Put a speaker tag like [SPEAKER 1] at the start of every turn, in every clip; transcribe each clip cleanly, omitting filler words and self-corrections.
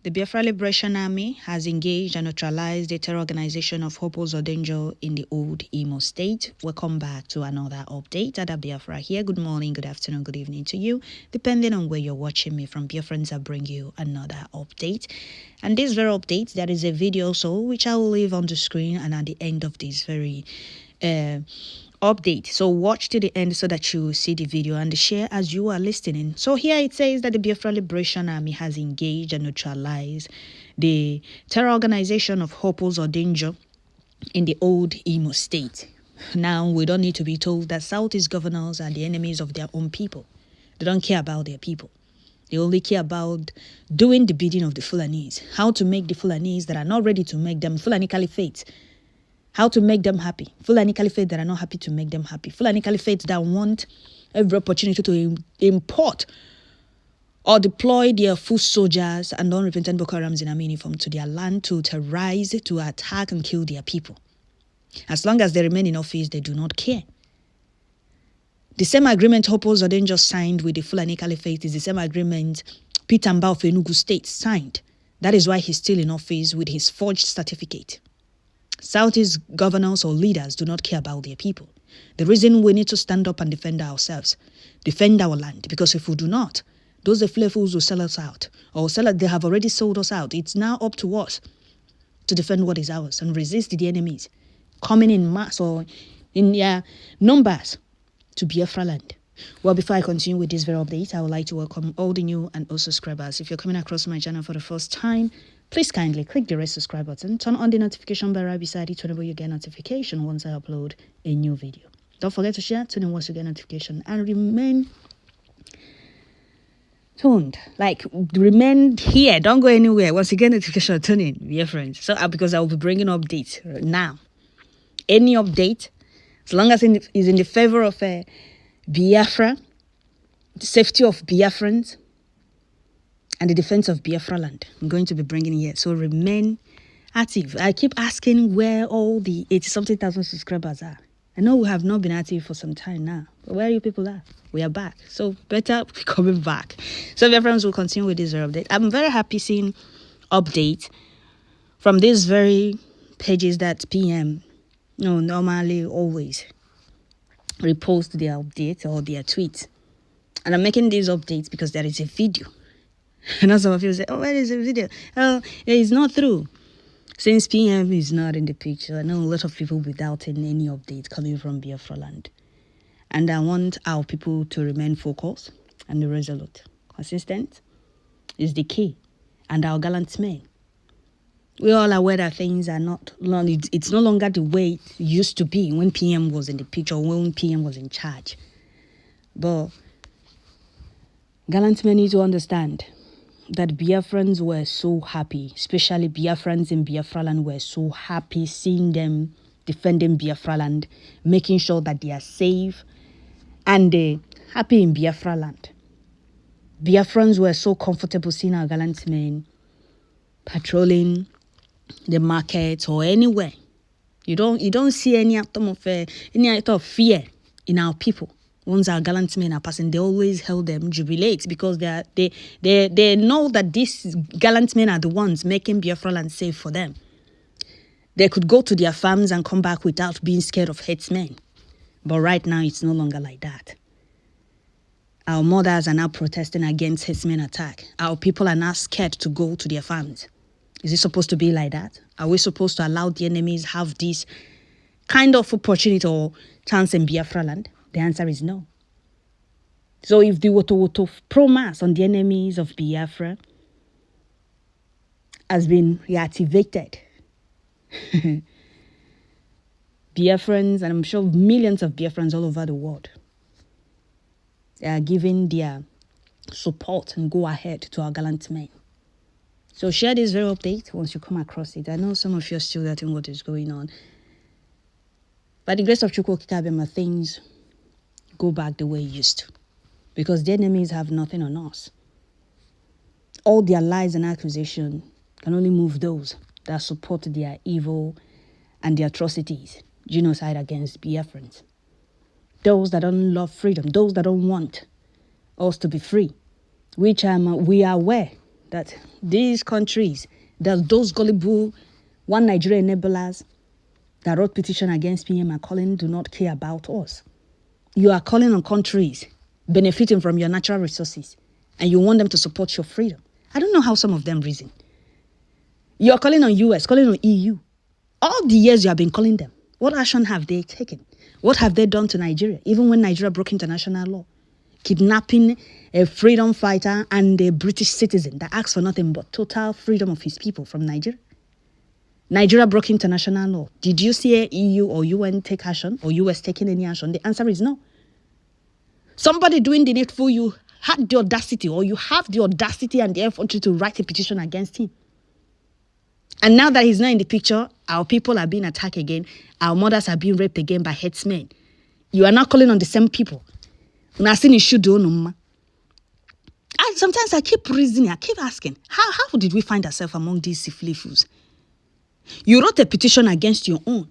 [SPEAKER 1] The Biafra Liberation Army has engaged and neutralized the terror organization of Uzodinma in the old Imo state. Welcome back to another update. Ada Biafra here. Good morning, good afternoon, good evening to you. Depending on where you're watching me from, Biafrans, I bring you another update. And this very update, there is a video also, which I will leave on the screen and at the end of this very update. So watch to the end so that you see the video and share as you are listening. So here it says that the Biafra Liberation Army has engaged and neutralized the terror organization of Uzodinma in the old Imo state. Now we don't need to be told that Southeast governors are the enemies of their own people. They don't care about their people. They only care about doing the bidding of the Fulanese. How to make the Fulanese that are not ready to make them Fulani Caliphate. How to make them happy. Fulani Caliphate that are not happy to make them happy. Fulani Caliphate that want every opportunity to import or deploy their foot soldiers and unrepentant Boko Harams in army uniform to their land to terrorize, to attack and kill their people. As long as they remain in office, they do not care. The same agreement Uzodinma just signed with the Fulani Caliphate is the same agreement Peter Mbah of Enugu State signed. That is why he's still in office with his forged certificate. Southeast governors or leaders do not care about their people. The reason we need to stand up and defend ourselves, defend our land, because if we do not, those fools will sell us out, or they have already sold us out. It's now up to us to defend what is ours and resist the enemies coming in mass or in their numbers to Biafra land. Well, before I continue with this very update, I would like to welcome all the new and old subscribers. If you're coming across my channel for the first time, please kindly click the red subscribe button, turn on the notification bell right beside it whenever you get notification once I upload a new video. Don't forget to share, tune in once you get notification, and remain tuned. Like, remain here. Don't go anywhere. Once you get notification, tune in, dear friends. So, because I will be bringing updates now. Any update, as long as it is in the favor of Biafra, the safety of Biafrans, and the defense of Biafra land, I'm going to be bringing here. So remain active. I keep asking where all the 80-something thousand subscribers are. I know we have not been active for some time now, but where you people are? We are back. So better be coming back. So dear friends, will continue with this very update. I'm very happy seeing updates from these very pages that PM normally always repost their updates or their tweets. And I'm making these updates because there is a video. And some of you say, oh, where is the video? Oh, it's not through. Since PM is not in the picture, I know a lot of people without any update coming from Biafra land. And I want our people to remain focused and resolute. Consistent is the key. And our gallant men. We're all aware that things are not long. It's no longer the way it used to be when PM was in the picture, when PM was in charge. But gallant men need to understand that Biafrans were so happy, especially Biafrans in Biafra land were so happy seeing them defending Biafra land, making sure that they are safe and happy in Biafra land. Biafrans were so comfortable seeing our gallant men patrolling the market or anywhere. You don't see any atom of fear in our people. Once our gallant men are passing, they always help them jubilate because they know that these gallant men are the ones making Biafra land safe for them. They could go to their farms and come back without being scared of headsmen. But right now, it's no longer like that. Our mothers are now protesting against headsmen attack. Our people are now scared to go to their farms. Is it supposed to be like that? Are we supposed to allow the enemies have this kind of opportunity or chance in Biafra land? The answer is no. So if the Wotowoto promise on the enemies of Biafra has been reactivated, Biafrans, and I'm sure millions of Biafrans all over the world, they are giving their support and go ahead to our gallant men. So share this very update once you come across it. I know some of you are still doubting what is going on. By the grace of Chukwu Kikabema, things go back the way it used to. Because the enemies have nothing on us. All their lies and accusations can only move those that support their evil and their atrocities, genocide against Biafrans. Those that don't love freedom, those that don't want us to be free, which we are aware that these countries, that those gullible one Nigeria enablers that wrote petition against PM are calling do not care about us. You are calling on countries benefiting from your natural resources, and you want them to support your freedom. I don't know how some of them reason. You are calling on US, calling on EU. All the years you have been calling them, what action have they taken? What have they done to Nigeria, even when Nigeria broke international law? Kidnapping a freedom fighter and a British citizen that asks for nothing but total freedom of his people from Nigeria. Nigeria broke international law. Did you see a EU or UN take action, or US taking any action? The answer is no. Somebody doing the needful, you had the audacity, or you have the audacity and the effort to write a petition against him. And now that he's not in the picture, our people are being attacked again. Our mothers are being raped again by headsmen. You are now calling on the same people. Sometimes I keep reasoning, I keep asking, how did we find ourselves among these fools? You wrote a petition against your own,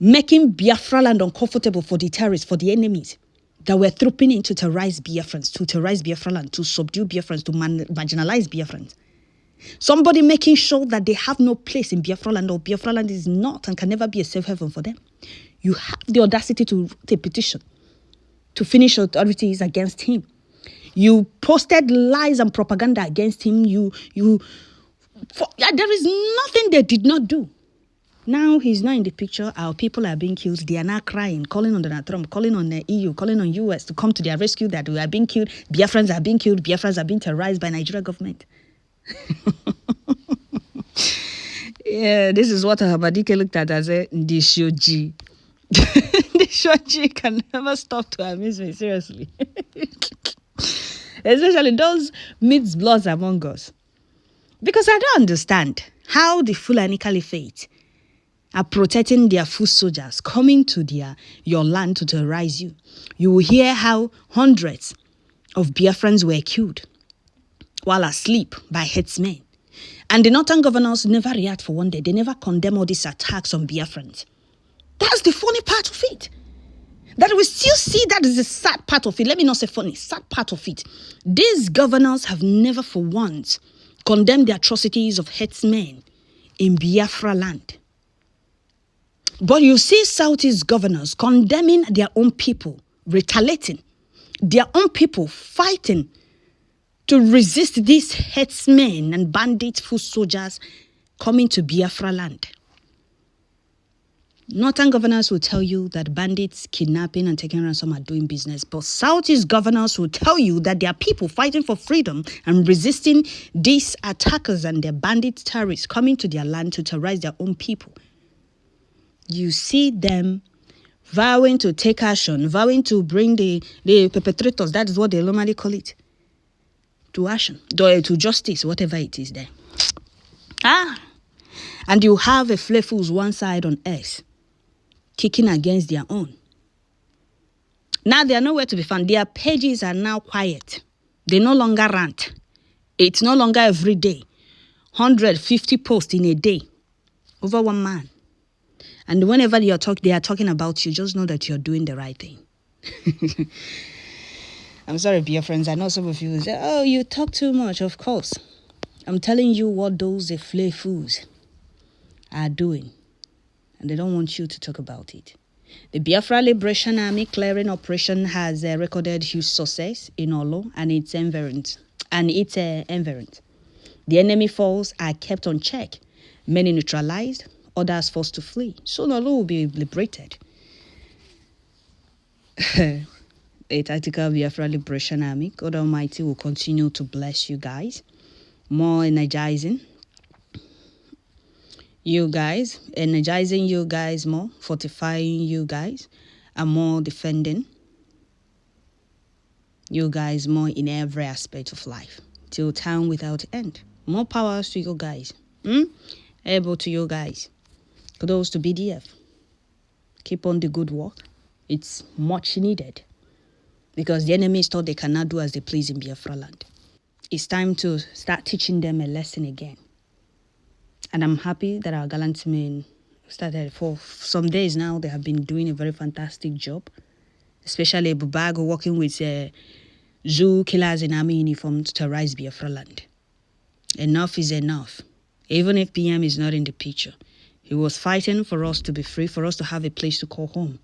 [SPEAKER 1] making Biafra land uncomfortable for the terrorists, for the enemies that were trooping in to terrorize Biafrans, to terrorize Biafra land, to subdue Biafrans, to marginalize Biafrans. Somebody making sure that they have no place in Biafra land, or Biafra land is not and can never be a safe haven for them. You have the audacity to write a petition to finish authorities against him. You posted lies and propaganda against him. There is nothing they did not do. Now he's not in the picture. Our people are being killed. They are now crying, calling on Donald Trump, calling on the EU, calling on US to come to their rescue, that we are being killed. Biafrans are being killed. Biafrans are being terrorized by Nigeria government. Yeah, this is what Habadike looked at as a Dishoji. Dishoji can never stop to amuse me, seriously. Especially those mixed bloods among us. Because I don't understand how the Fulani Caliphate are protecting their foot soldiers coming to your land to terrorize you. You will hear how hundreds of Biafrans were killed while asleep by headsmen. And the northern governors never react for one day. They never condemn all these attacks on Biafrans. That's the funny part of it. That we still see, that is the sad part of it. Let me not say funny, sad part of it. These governors have never for once condemned the atrocities of headsmen in Biafra land. But you see Southeast governors condemning their own people, retaliating, their own people fighting to resist these headsmen and bandit foot soldiers coming to Biafra land. Northern governors will tell you that bandits kidnapping and taking ransom are doing business, but Southeast governors will tell you that there are people fighting for freedom and resisting these attackers and their bandit terrorists coming to their land to terrorize their own people. You see them vowing to take action, vowing to bring the perpetrators, that is what they normally call it, to action, to justice, whatever it is there. And you have a flayfools one side on earth, kicking against their own. Now they are nowhere to be found. Their pages are now quiet. They no longer rant. It's no longer every day. 150 posts in a day over one man. And whenever they are talking about you, just know that you're doing the right thing. I'm sorry, dear friends. I know some of you will say, oh, you talk too much. Of course. I'm telling you what those flayfools are doing. And they don't want you to talk about it. The Biafra Liberation Army clearing operation has recorded huge success in Olo and its environs. The enemy forces are kept on check. Many neutralized, others forced to flee. Soon Olo will be liberated. The tactical Biafra Liberation Army, God Almighty will continue to bless you guys. More energizing you guys, energizing you guys more, fortifying you guys, and more defending you guys more in every aspect of life, till time without end. More powers to you guys. Able to you guys. Kudos to BDF. Keep on the good work. It's much needed. Because the enemies thought they cannot do as they please in Biafra land. It's time to start teaching them a lesson again. And I'm happy that our gallant men started. For some days now, they have been doing a very fantastic job. Especially Bubago working with zoo killers in army uniform to terrorize Biafra land. Enough is enough. Even if PM is not in the picture, he was fighting for us to be free, for us to have a place to call home.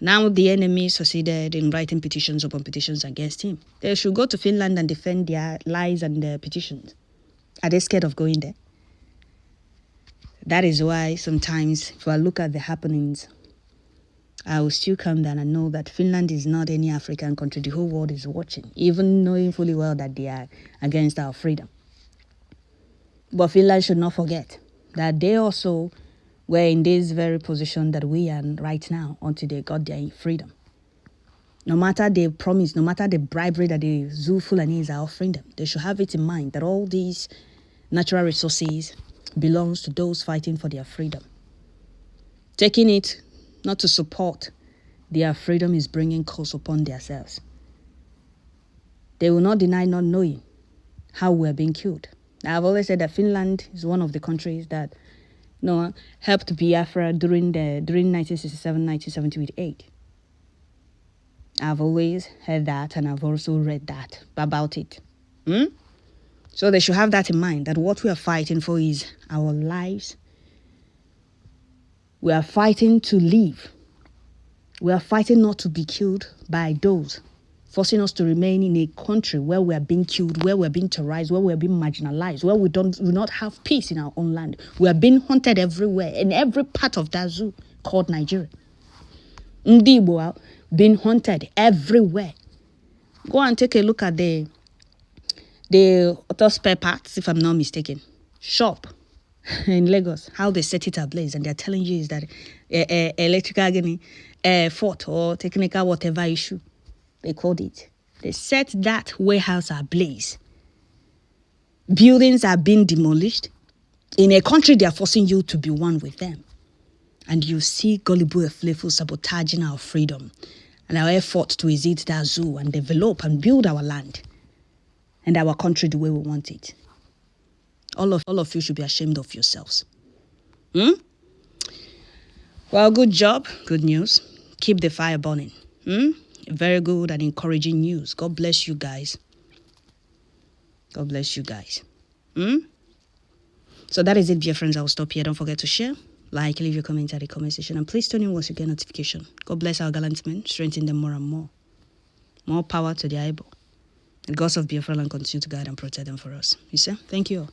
[SPEAKER 1] Now the enemy succeeded in writing petitions upon petitions against him. They should go to Finland and defend their lies and their petitions. Are they scared of going there? That is why sometimes if I look at the happenings, I will still calm down and know that Finland is not any African country. The whole world is watching, even knowing fully well that they are against our freedom. But Finland should not forget that they also were in this very position that we are in right now until they got their freedom. No matter the promise, no matter the bribery that the Zoo Fulanis are offering them, they should have it in mind that all these natural resources belongs to those fighting for their freedom. Taking it not to support their freedom is bringing curse upon themselves. They will not deny not knowing how we are being killed. I've always said that Finland is one of the countries that helped Biafra during 1967-1978. I've always heard that, and I've also read that about it. So they should have that in mind, that what we are fighting for is our lives. We are fighting to live. We are fighting not to be killed by those forcing us to remain in a country where we are being killed, where we are being terrorized, where we are being marginalized, where we do not have peace in our own land. We are being hunted everywhere, in every part of that zoo called Nigeria. Ndibo are being hunted everywhere. Go and take a look at the auto spare parts, if I'm not mistaken, shop in Lagos, how they set it ablaze, and they're telling you is that electrical fault or technical whatever issue they called it. They set that warehouse ablaze. Buildings are being demolished. In a country, they are forcing you to be one with them. And you see gullible Eflefu sabotaging our freedom and our effort to visit that zoo and develop and build our land and our country the way we want it. All of you should be ashamed of yourselves. Well, good job. Good news. Keep the fire burning. Very good and encouraging news. God bless you guys. God bless you guys. So that is it, dear friends. I will stop here. Don't forget to share, like, leave your comment at the comment section, and please turn in once you get notification. God bless our gallant men, strengthen them more and more. More power to the able. The gods of Biafra and continue to guide and protect them for us. You see? Thank you all.